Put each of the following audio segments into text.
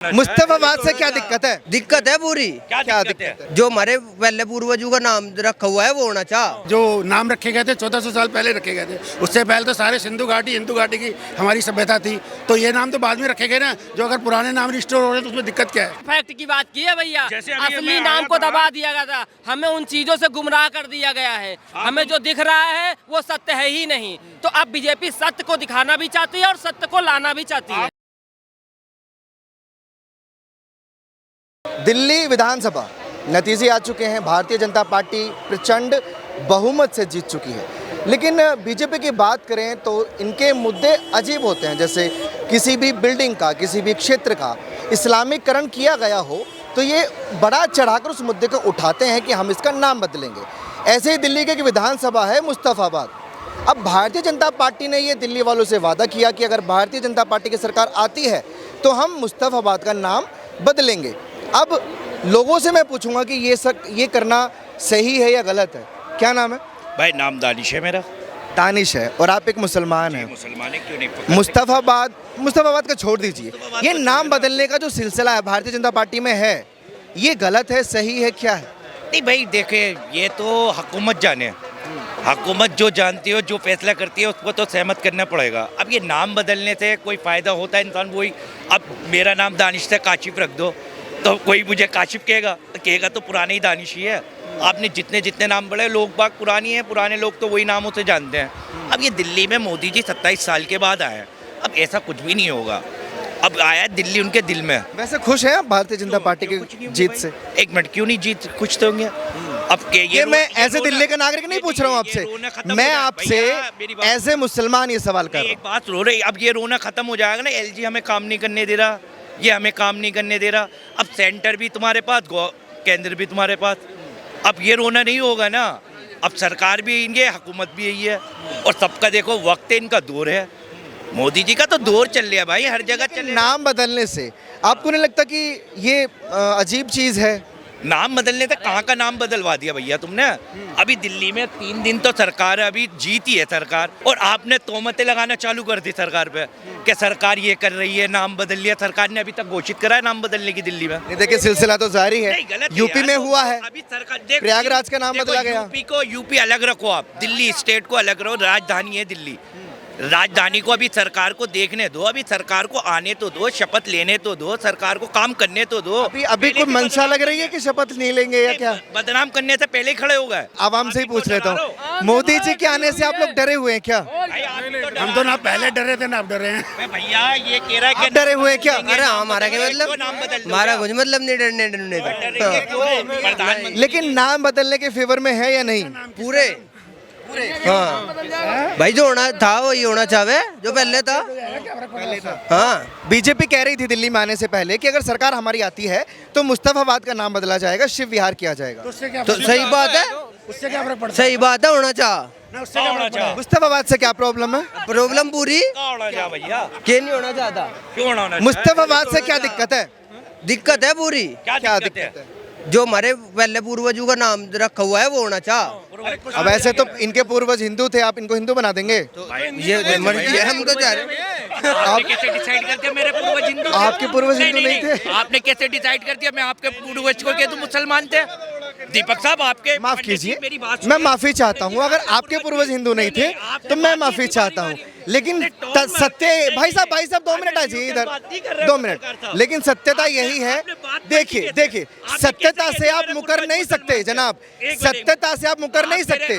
मुस्तफाबाद से क्या दिक्कत है? दिक्कत है पूरी। क्या दिक्कत है? जो हमारे पहले पूर्वजों का नाम रखा हुआ है वो होना चाह। जो नाम रखे गए थे 1400 साल पहले रखे गए थे, उससे पहले तो सारे हिंदू घाटी की हमारी सभ्यता थी, तो ये नाम तो बाद में रखे गए ना। जो अगर पुराने नाम रिस्टोर हो रहे तो उसमें दिक्कत क्या है? फैक्ट की बात की है भैया, असली नाम को दबा दिया गया था, हमें उन चीजों से गुमराह कर दिया गया है। हमें जो दिख रहा है वो सत्य है ही नहीं। तो अब बीजेपी सत्य को दिखाना भी चाहती है और सत्य को लाना भी चाहती है। दिल्ली विधानसभा नतीजे आ चुके हैं। भारतीय जनता पार्टी प्रचंड बहुमत से जीत चुकी है, लेकिन बीजेपी की बात करें तो इनके मुद्दे अजीब होते हैं। जैसे किसी भी बिल्डिंग का, किसी भी क्षेत्र का इस्लामीकरण किया गया हो तो ये बड़ा चढ़ाकर उस मुद्दे को उठाते हैं कि हम इसका नाम बदलेंगे। ऐसे ही दिल्ली की विधानसभा है मुस्तफाबाद। अब भारतीय जनता पार्टी ने ये दिल्ली वालों से वादा किया कि अगर भारतीय जनता पार्टी की सरकार आती है तो हम मुस्तफाबाद का नाम बदलेंगे। अब लोगों से मैं पूछूंगा कि ये करना सही है या गलत है। क्या नाम है भाई? नाम दानिश है मेरा। दानिश है और आप एक मुसलमान हैं। मुसलमान है, क्यों नहीं पकड़? मुस्तफाबाद का छोड़ दीजिए, ये नाम बदलने का जो सिलसिला है भारतीय जनता पार्टी में है, ये गलत है, सही है, क्या है? नहीं भाई देखे, ये तो हुकूमत जाने। हुकूमत जो जानती हो, जो फैसला करती है उसको तो सहमत करना पड़ेगा। अब ये नाम बदलने से कोई फ़ायदा होता है इंसान वही। अब मेरा नाम दानिश से काशिफ रख दो तो कोई मुझे काशिफ कहेगा तो पुराने ही दानिश ही है। आपने जितने नाम बढ़े, लोग बाग पुरानी हैं, पुराने लोग तो वही नामों से जानते हैं। अब ये दिल्ली में मोदी जी 27 साल के बाद आए हैं। अब ऐसा कुछ भी नहीं होगा। अब आया दिल्ली उनके दिल में। वैसे खुश हैं आप भारतीय जनता पार्टी की जीत से? एक मिनट, क्यों नहीं जीत? कुछ तो होंगे। अब के ये मैं ऐसे दिल्ली का नागरिक नहीं पूछ रहा हूँ आपसे, मैं आपसे ऐसे मुसलमान ये सवाल कर रहा हूँ। एक बात रो रही, अब ये रोना खत्म हो जाएगा ना। एलजी हमें काम नहीं करने दे रहा, ये हमें काम नहीं करने दे रहा। अब सेंटर भी तुम्हारे पास, केंद्र भी तुम्हारे पास। अब ये रोना नहीं होगा ना। अब सरकार भी यही है, हुकूमत भी यही है, और सबका देखो वक्त है, इनका दौर है। मोदी जी का तो दौर चल रहा है भाई, हर जगह चल। नाम बदलने से आपको नहीं लगता कि ये अजीब चीज़ है? नाम बदलने तक कहाँ का नाम बदलवा दिया भैया तुमने? अभी दिल्ली में 3 दिन तो सरकार है, अभी जीती है सरकार, और आपने तोहमतें लगाना चालू कर दी सरकार पे कि सरकार ये कर रही है, नाम बदल लिया। सरकार ने अभी तक घोषित करा है नाम बदलने की दिल्ली में। देखिए सिलसिला तो जारी है। यूपी में हुआ है, अभी सरकार प्रयागराज का नाम बदला गया। यूपी अलग रखो, आप दिल्ली स्टेट को अलग रखो, राजधानी है दिल्ली। राजधानी को अभी सरकार को देखने दो, अभी सरकार को आने तो दो, शपथ लेने तो दो, सरकार को काम करने तो दो। अभी कोई मंशा लग रही है कि शपथ नहीं लेंगे या क्या? बदनाम करने से पहले ही खड़े हो गए। आवाम से ही पूछ लेता हूँ, मोदी जी के आने से आप लोग डरे हुए हैं क्या? हम तो ना पहले डरे थे ना अब डरे हैं। भैया ये कह रहा है आप डरे हुए हैं क्या? अरे हमारा क्या मतलब, हमारा कुछ मतलब नहीं डरने का। लेकिन नाम बदलने के फेवर में है या नहीं? पूरे हाँ भाई, जो होना था वही होना चाहे जो पहले था। हाँ, बीजेपी कह रही थी दिल्ली में आने से पहले कि अगर सरकार हमारी आती है तो मुस्तफाबाद का नाम बदला जाएगा, शिव विहार किया जाएगा। तो सही बात है, उससे क्या फर्क पड़ता सही बात है, होना चाह। है? मुस्तफाबाद से क्या प्रॉब्लम है? प्रॉब्लम पूरी भैया क्या नहीं होना चाहता। क्यों होना? मुस्तफाबाद से क्या दिक्कत है? दिक्कत है पूरी। क्या दिक्कत है? जो हमारे पहले पूर्वजों का नाम रखा हुआ है वो होना चाह। अब ऐसे तो इनके पूर्वज हिंदू थे, आप इनको हिंदू बना देंगे? ये मर्जी है, हम तो जा रहे हैं। आपने कैसे डिसाइड कर दिया मेरे पूर्वज हिंदू? आपके पूर्वज हिंदू नहीं थे? आपने कैसे डिसाइड कर दिया मैं आपके पूर्वज को? क्या तुम मुसलमान थे? दीपक साहब आपके माफ कीजिए, मैं माफी चाहता हूँ। अगर आपके पूर्वज हिंदू नहीं थे तो मैं माफी चाहता हूँ, लेकिन सत्य भाई साहब 2 मिनट आइए इधर, 2 मिनट। लेकिन सत्यता यही है, देखिए सत्यता से आप मुकर नहीं सकते जनाब, सत्यता से आप मुकर नहीं सकते।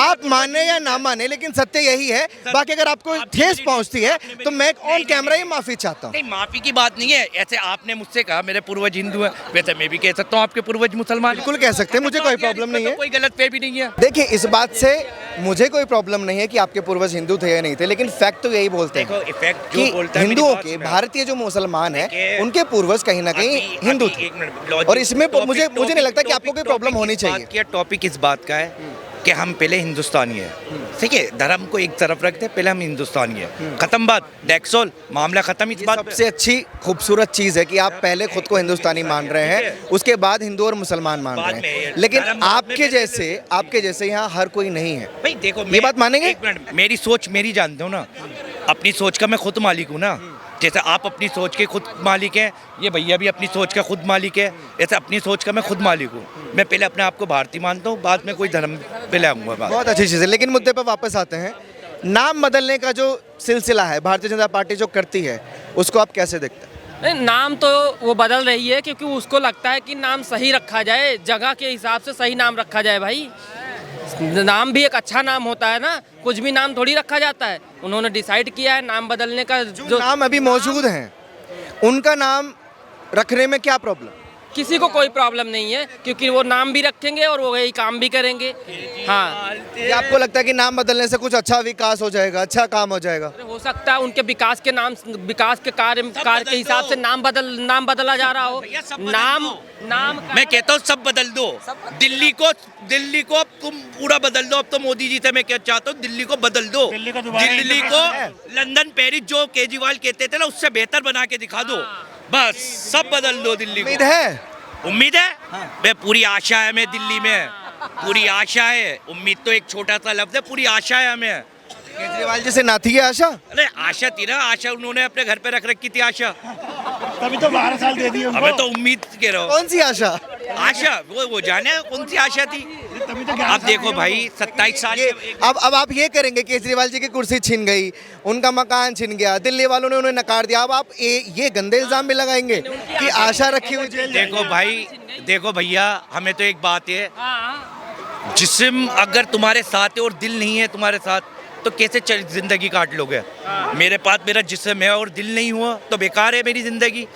आप माने या ना माने, लेकिन सत्य यही है। बाकी अगर आपको ठेस पहुंचती है तो मैं ऑन कैमरा ही माफी चाहता हूँ। नहीं, माफी की बात नहीं है। ऐसे आपने मुझसे कहा मेरे पूर्वज हिंदू है, वैसे मैं भी कह सकता हूँ आपके पूर्वज मुसलमान। बिल्कुल कह सकते हैं, मुझे कोई प्रॉब्लम नहीं है, कोई गलत पे भी नहीं है। देखिए इस बात से मुझे कोई प्रॉब्लम नहीं है कि आपके पूर्वज हिंदू थे या नहीं थे, लेकिन फैक्ट तो यही बोलते हैं कि हिंदुओं के, भारतीय जो मुसलमान हैं उनके पूर्वज कहीं ना कहीं हिंदू थे, और इसमें मुझे नहीं लगता कि आपको कोई प्रॉब्लम होनी चाहिए। टॉपिक इस बात का है कि हम पहले हिंदुस्तानी है, ठीक है, धर्म को एक तरफ रखते हैं, पहले हम हिंदुस्तानी है, खत्म बात, डेक्सोल मामला खत्म। इस बात सबसे अच्छी खूबसूरत चीज़ है कि आप पहले खुद को हिंदुस्तानी मान रहे हैं, उसके बाद हिंदू और मुसलमान मान रहे हैं, लेकिन आपके जैसे यहाँ हर कोई नहीं है भाई। देखो ये बात मानेंगे? एक मिनट, मेरी सोच मेरी जानते हो ना, अपनी सोच का मैं खुद मालिक हूँ ना। जैसे आप अपनी सोच के खुद मालिक हैं, ये भैया भी अपनी सोच का खुद मालिक है, ऐसे अपनी सोच का मैं खुद मालिक हूँ। मैं पहले अपने आप को भारतीय मानता हूँ, बाद में कोई धर्म पे ले आऊँगा बात। बहुत अच्छी चीज़ है, लेकिन मुद्दे पर वापस आते हैं। नाम बदलने का जो सिलसिला है भारतीय जनता पार्टी जो करती है, उसको आप कैसे देखते हैं? नहीं, नाम तो वो बदल रही है क्योंकि उसको लगता है कि नाम सही रखा जाए, जगह के हिसाब से सही नाम रखा जाए। भाई नाम भी एक अच्छा नाम होता है ना, कुछ भी नाम थोड़ी रखा जाता है। उन्होंने डिसाइड किया है नाम बदलने का। जो नाम अभी मौजूद हैं उनका नाम रखने में क्या प्रॉब्लम? किसी को कोई प्रॉब्लम नहीं है क्योंकि वो नाम भी रखेंगे और वो यही काम भी करेंगे। हाँ, क्या आपको लगता है कि नाम बदलने से कुछ अच्छा विकास हो जाएगा, अच्छा काम हो जाएगा? हो सकता है उनके विकास के नाम, विकास के कार्य के हिसाब से नाम बदला जा रहा हो। नाम मैं कहता हूँ सब बदल दो। दिल्ली को अब तुम पूरा बदल दो। अब तो मोदी जी से मैं क्या चाहता हूँ, दिल्ली को बदल दो। दिल्ली को लंदन पेरिस जो केजरीवाल कहते थे ना, उससे बेहतर बना के दिखा दो। बस सब बदल दो दिल्ली को। उम्मीद है मैं पूरी आशा है, मैं दिल्ली में पूरी आशा है। उम्मीद तो एक छोटा सा लफ्ज है, पूरी आशा है हमें। केजरीवाल जी से ना थी ये आशा? अरे आशा थी ना, आशा उन्होंने अपने घर पे रख रखी थी आशा। तभी तो 12 साल दे दिए उनको। हमें तो उम्मीद कह रहा हूँ। कौन सी आशा? आशा वो जाने कौन सी आशा थी। तभी तो अब देखो भाई 27 साल अब आप ये करेंगे, केजरीवाल जी की कुर्सी छिन गई, उनका मकान छिन गया, दिल्ली वालों ने उन्हें नकार दिया, अब आप ये गंदे इल्जाम भी लगाएंगे कि आशा रखी हुई? देखो भाई, देखो भैया, हमें तो एक बात है, जिस्म अगर तुम्हारे साथ है और दिल नहीं है तुम्हारे साथ, तो कैसे जिंदगी काट लोगे? मेरे पास मेरा जिस्म है और दिल नहीं हुआ तो बेकार है मेरी जिंदगी।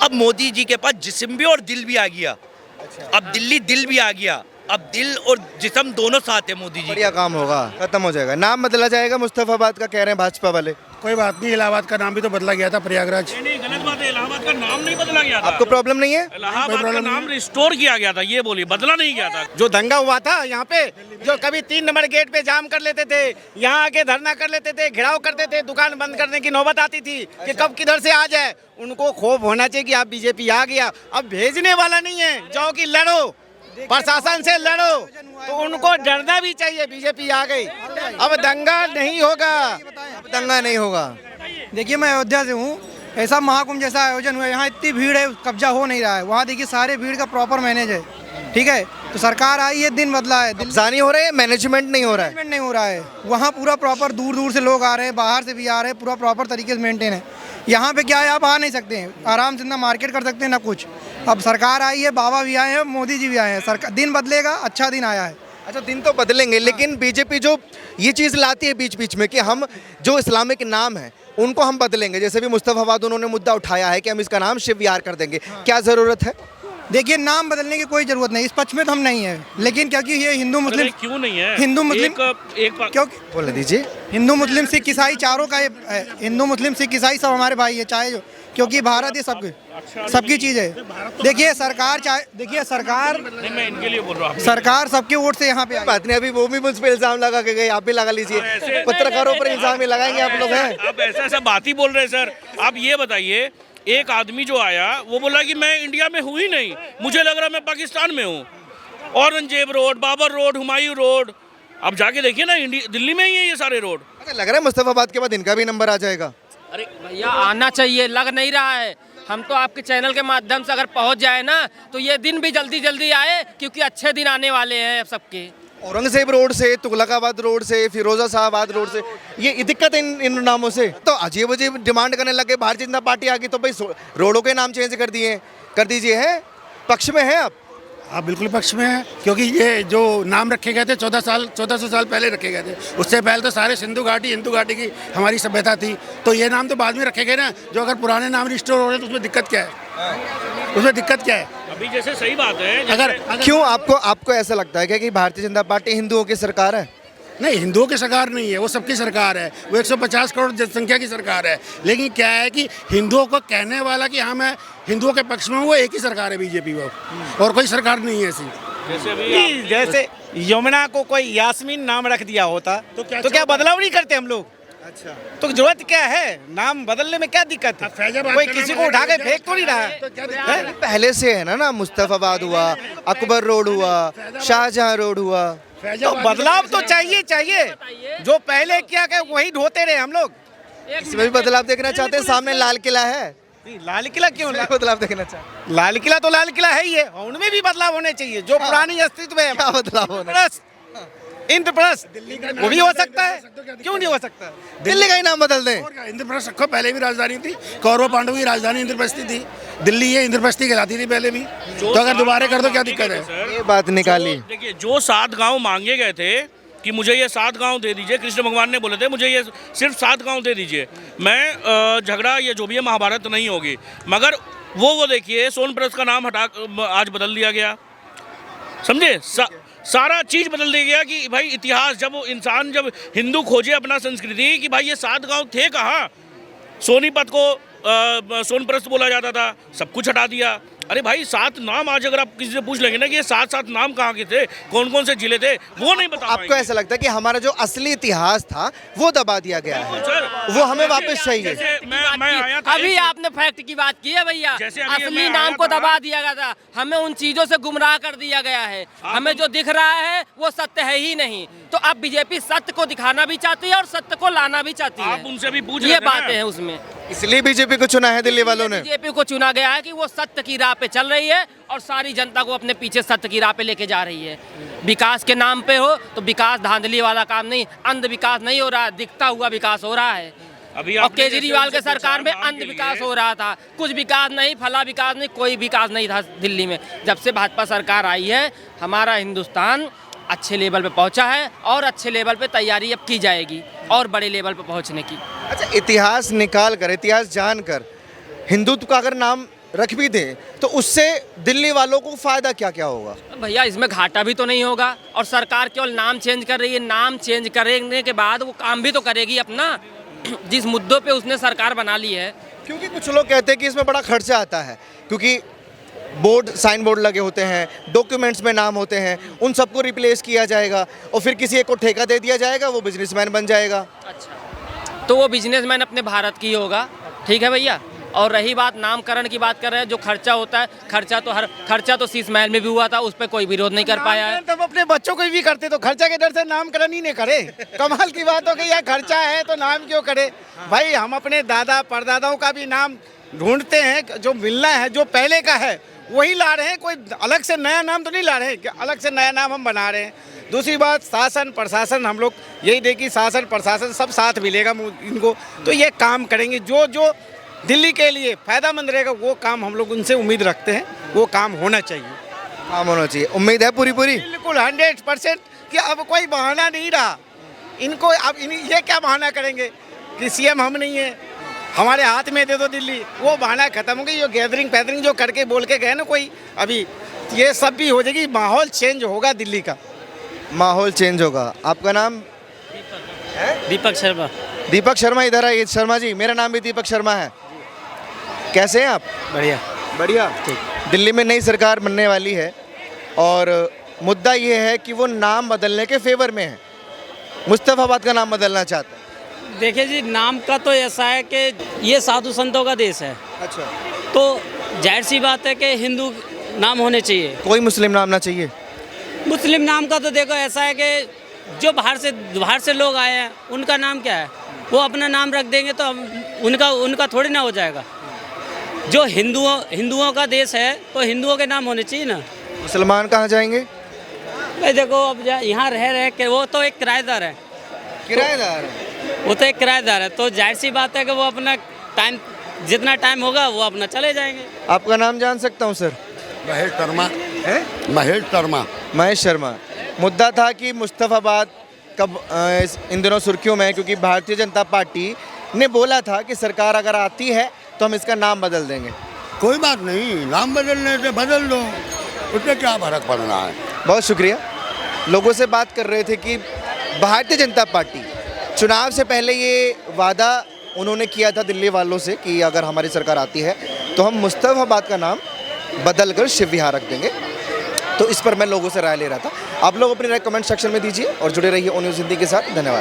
अब मोदी जी के पास जिस्म भी और दिल भी आ गया, अब दिल्ली दिल भी आ गया, अब दिल और जिस्म दोनों साथ है मोदी जी। बढ़िया काम होगा, खत्म हो जाएगा, नाम बदला जाएगा मुस्तफाबाद का, कह रहे हैं भाजपा वाले। कोई बात नहीं, इलाहाबाद का नाम भी तो बदला गया था, प्रयागराज। नहीं, गलत बात है। इलाहाबाद का नाम नहीं बदला गया था। आपको प्रॉब्लम नहीं है? इलाहाबाद का नाम रिस्टोर किया गया था, ये बोलिए, बदला नहीं गया था। जो दंगा हुआ था यहाँ पे, जो कभी 3 नंबर गेट पे जाम कर लेते थे, यहाँ आके धरना कर लेते थे, घेराव करते थे, दुकान बंद करने की नौबत आती थी कि कब किधर से आ जाए। उनको खौफ होना चाहिए कि आप बीजेपी आ गया, अब भेजने वाला नहीं है, जाओ कि लड़ो, प्रशासन से लड़ो, तो उनको डरना भी चाहिए। बीजेपी आ गई, अब दंगा नहीं होगा, अब दंगा नहीं होगा। देखिए, मैं अयोध्या से हूँ, ऐसा महाकुंभ जैसा आयोजन हुआ है, यहाँ इतनी भीड़ है, कब्जा हो नहीं रहा है। वहाँ देखिए सारे भीड़ का प्रॉपर मैनेज है, ठीक है। तो सरकार आई है, दिन बदला है, कब्जा नहीं हो रहा है, मैनेजमेंट नहीं हो रहा है। मैनेजमेंट नहीं हो रहा है। वहाँ पूरा प्रॉपर दूर दूर से लोग आ रहे हैं, बाहर से भी आ रहे हैं, पूरा प्रॉपर तरीके से मेंटेन है। यहाँ पे क्या है, आप आ नहीं सकते हैं आराम से, ना मार्केट कर सकते हैं ना कुछ। अब सरकार आई है, बाबा भी आए हैं, मोदी जी भी आए हैं, सरकार दिन बदलेगा, अच्छा दिन आया है। अच्छा, दिन तो बदलेंगे, लेकिन बीजेपी जो ये चीज़ लाती है बीच बीच में कि हम जो इस्लामिक नाम है उनको हम बदलेंगे, जैसे भी मुस्तफाबाद उन्होंने मुद्दा उठाया है कि हम इसका नाम शिव विहार कर देंगे, क्या ज़रूरत है? देखिए, नाम बदलने की कोई जरूरत नहीं, इस पक्ष में तो हम नहीं है, लेकिन क्योंकि ये हिंदू मुस्लिम क्यों नहीं है, हिंदू मुस्लिम क्योंकि बोलने दीजिए, हिंदू मुस्लिम सिख ईसाई चारों का ये हिंदू मुस्लिम सिख ईसाई सब हमारे भाई है, चाहे जो, क्योंकि भारत ये सबकी चीज़ है। देखिए सरकार सरकार मैं इनके लिए बोल रहा हूँ। सरकार सबके वोट से यहाँ पे आई। बात नहीं, अभी वो भी मुझ पर इल्ज़ाम लगा के गए, आप भी लगा लीजिए, पत्रकारों पर इल्ज़ाम ही लगाएंगे आप लोग हैं। आप ऐसा बात ही बोल रहे हैं सर। आप ये बताइए, एक आदमी जो आया वो बोला कि मैं इंडिया में हूँ ही नहीं, मुझे लग रहा मैं पाकिस्तान में हूँ। Aurangzeb road, Babar road, Humayun road, अब जाके देखिए ना, दिल्ली में ही है ये सारे रोड। अच्छा, लग रहा है मुस्तफाबाद के बाद इनका भी नंबर आ जाएगा। अरे भैया, आना चाहिए, लग नहीं रहा है। हम तो आपके चैनल के माध्यम से अगर पहुंच जाए ना, तो ये दिन भी जल्दी जल्दी आए, क्योंकि अच्छे दिन आने वाले हैं सबके। औरंगजेब रोड से, तुगलकाबाद रोड से, फिरोजा शाहबाद रोड से, ये दिक्कत है इन नामों से। तो अजीब अजीब डिमांड करने लगे, भारतीय जनता पार्टी आ गई तो भाई रोडों के नाम चेंज कर दीजिए। हैं पक्ष में हैं आप? आप बिल्कुल पक्ष में हैं, क्योंकि ये जो नाम रखे गए थे 1400 साल पहले रखे गए थे। उससे पहले तो सारे हिंदू घाटी की हमारी सभ्यता थी, तो ये नाम तो बाद में रखे गए ना। जो अगर पुराने नाम रिस्टोर हो रहे हैं तो उसमें दिक्कत क्या है? उसमें दिक्कत क्या है? अभी जैसे सही बात है, अगर क्यों आपको ऐसा लगता है कि भारतीय जनता पार्टी हिंदुओं की सरकार है? नहीं, हिंदुओं की सरकार नहीं है, वो सबकी सरकार है, वो 150 करोड़ जनसंख्या की सरकार है। लेकिन क्या है कि हिंदुओं को कहने वाला कि हाँ मैं हिंदुओं के पक्ष में हूँ, वो एक ही सरकार है बीजेपी, वो और कोई सरकार नहीं है ऐसी। जैसे यमुना को कोई यास्मीन नाम रख दिया होता तो क्या बदलाव नहीं करते हम लोग? अच्छा, तो जरूरत क्या है? नाम बदलने में क्या दिक्कत है? कोई किसी को उठा के फेंक तो नहीं रहा है। पहले से है ना, मुस्तफाबाद हुआ, अकबर रोड हुआ, शाहजहां रोड हुआ, तो बदलाव तो चाहिए। जो पहले क्या वही ढोते रहे हम लोग। इसमें भी बदलाव देखना चाहते हैं? सामने लाल किला है, नहीं, लाल किला क्यों? इसमें भी बदलाव देखना चाहते लाल किला तो लाल किला है ही है, उनमें भी बदलाव होने चाहिए। जो पुरानी अस्तित्व है, हैं? क्या बदलाव होना? प्लस इंद्रप्रस्थ वो भी हो सकता है, क्यों नहीं हो सकता? दिल्ली का ही नाम बदल दें। और क्या, इंद्रप्रस्थ रखो, पहले भी राजधानी थी, कौरव पांडवों की राजधानी इंद्रप्रस्थी थी, दिल्ली ये इंद्रप्रस्थी कहलाती थी पहले भी, तो अगर दोबारा कर दो क्या दिक्कत है? ये बात निकाली। देखिए, जो 7 गांव मांगे गए थे कि मुझे ये 7 गांव दे दीजिए, कृष्ण भगवान ने बोले थे मुझे ये सिर्फ 7 गांव दे दीजिए, मैं झगड़ा ये जो भी है महाभारत नहीं होगी। मगर वो देखिए, सोनप्रस्थ का नाम हटा आज बदल दिया गया, समझे? सारा चीज़ बदल दिया गया कि भाई इतिहास, जब वो इंसान, जब हिंदू खोजे अपना संस्कृति कि भाई ये 7 गांव थे कहाँ, सोनीपत को सोनप्रस्थ बोला जाता था, सब कुछ हटा दिया। अरे भाई 7 नाम आज अगर आप किसी से पूछ लेंगे ना कि ये 7 नाम कहाँ के थे, कौन कौन से जिले थे, वो नहीं बता आपको ऐसा लगता है कि हमारा जो असली इतिहास था वो दबा दिया गया है, सर, वो हमें वापस चाहिए? जैसे मैं आया था, अभी आपने फैक्ट की बात की है भैया, जैसे अभी असली मैं नाम आया को था। दबा दिया गया था, हमें उन चीजों से गुमराह कर दिया गया है, हमें जो दिख रहा है वो सत्य है ही नहीं। तो अब बीजेपी सत्य को दिखाना भी चाहती है और सत्य को लाना भी चाहती आप है, उनसे भी पूछ ये रहे थे ना। बातें हैं उसमें। इसलिए बीजेपी को चुना है दिल्ली वालों ने। बीजेपी को चुना गया है कि वो सत्य की राह पे चल रही है और सारी जनता को अपने पीछे सत्य की राह पे लेके जा रही है। विकास के नाम पे हो तो विकास धांधली वाला काम नहीं, अंध विकास नहीं हो रहा है, दिखता हुआ विकास हो रहा है। अभी और आपने केजरीवाल के जैसे सरकार में नाम के अंध लिए- विकास हो रहा था, कुछ विकास नहीं, फला विकास नहीं, कोई विकास नहीं था दिल्ली में। जब से भाजपा सरकार आई है, हमारा हिंदुस्तान अच्छे लेवल पे पहुंचा है और अच्छे लेवल पे तैयारी अब की जाएगी और बड़े लेवल पे पहुंचने की। अच्छा, इतिहास निकाल कर, इतिहास जानकर हिंदुत्व का अगर नाम रख भी दें तो उससे दिल्ली वालों को फायदा क्या क्या होगा? भैया इसमें घाटा भी तो नहीं होगा, और सरकार केवल नाम चेंज कर रही है, नाम चेंज करने के बाद वो काम भी तो करेगी अपना, जिस मुद्दों पे उसने सरकार बना ली है। क्योंकि कुछ लोग कहते हैं कि इसमें बड़ा खर्चा आता है, क्योंकि बोर्ड, साइन बोर्ड लगे होते हैं, डॉक्यूमेंट्स में नाम होते हैं, उन सबको रिप्लेस किया जाएगा और फिर किसी एक को ठेका दे दिया जाएगा, वो बिजनेसमैन बन जाएगा। अच्छा, तो वो बिजनेसमैन अपने भारत की होगा, ठीक है भैया। और रही बात नामकरण की बात कर रहे हैं, जो खर्चा होता है, खर्चा तो शीश महल में भी हुआ था, उस पर कोई विरोध नहीं कर पाया है। तब अपने बच्चों को भी करते तो खर्चा के डर से नामकरण ही नहीं करे। कमाल की बात हो गई, यार खर्चा है तो नाम क्यों करे? भाई हम अपने दादा परदादाओं का भी नाम ढूंढते हैं, जो मिलना है, जो पहले का है वही ला रहे हैं, कोई अलग से नया नाम तो नहीं ला रहे हैं, अलग से नया नाम हम बना रहे हैं। दूसरी बात, शासन प्रशासन, हम लोग यही देखिए शासन प्रशासन सब साथ मिलेगा इनको, तो ये काम करेंगे जो जो दिल्ली के लिए फायदेमंद रहेगा, वो काम हम लोग उनसे उम्मीद रखते हैं, वो काम होना चाहिए। काम होना चाहिए, उम्मीद है पूरी पूरी। बिल्कुल 100% कि अब कोई बहाना नहीं रहा इनको। अब ये क्या बहाना करेंगे कि सीएम हम नहीं है, हमारे हाथ में दे दो दिल्ली, वो बहाना खत्म हो गई। जो गैदरिंग जो करके बोल के गए ना कोई, अभी ये सब भी हो जाएगी, माहौल चेंज होगा दिल्ली का, माहौल चेंज होगा। आपका नाम? दीपक शर्मा। दीपक शर्मा, इधर आइए। शर्मा जी, मेरा नाम भी दीपक शर्मा है। कैसे हैं आप? बढ़िया। बढ़िया। दिल्ली में नई सरकार बनने वाली है और मुद्दा ये है कि वो नाम बदलने के फेवर में है, मुस्तफाबाद का नाम बदलना चाहता है। देखिए जी, नाम का तो ऐसा है कि ये साधु संतों का देश है, अच्छा, तो जाहिर सी बात है कि हिंदू नाम होने चाहिए, कोई मुस्लिम नाम ना चाहिए? मुस्लिम नाम का तो देखो ऐसा है कि जो बाहर से लोग आए हैं उनका नाम क्या है, वो अपना नाम रख देंगे तो उनका थोड़ी ना हो जाएगा। जो हिंदुओं का देश है तो हिंदुओं के नाम होने चाहिए ना। मुसलमान कहाँ जाएंगे? भाई देखो, अब यहाँ रह के वो तो एक किराएदार है, किराएदार। वो तो एक किराएदार है, तो जाहिर सी बात है कि वो अपना टाइम, जितना टाइम होगा वो अपना चले जाएंगे। आपका नाम जान सकता हूँ सर? महेश शर्मा। है महेश शर्मा। महेश शर्मा। मुद्दा था कि मुस्तफाबाद कब इन दिनों सुर्खियों में है, क्योंकि भारतीय जनता पार्टी ने बोला था कि सरकार अगर आती है तो हम इसका नाम बदल देंगे। कोई बात नहीं, नाम बदलने से बदल दो, उससे क्या फर्क पड़ना है। बहुत शुक्रिया। लोगों से बात कर रहे थे कि भारतीय जनता पार्टी चुनाव से पहले ये वादा उन्होंने किया था दिल्ली वालों से कि अगर हमारी सरकार आती है तो हम मुस्तफाबाद का नाम बदल कर शिव विहार रख देंगे। तो इस पर मैं लोगों से राय ले रहा था। आप लोग अपनी राय कमेंट सेक्शन में दीजिए और जुड़े रहिए ओ न्यूज़ हिंदी के साथ। धन्यवाद।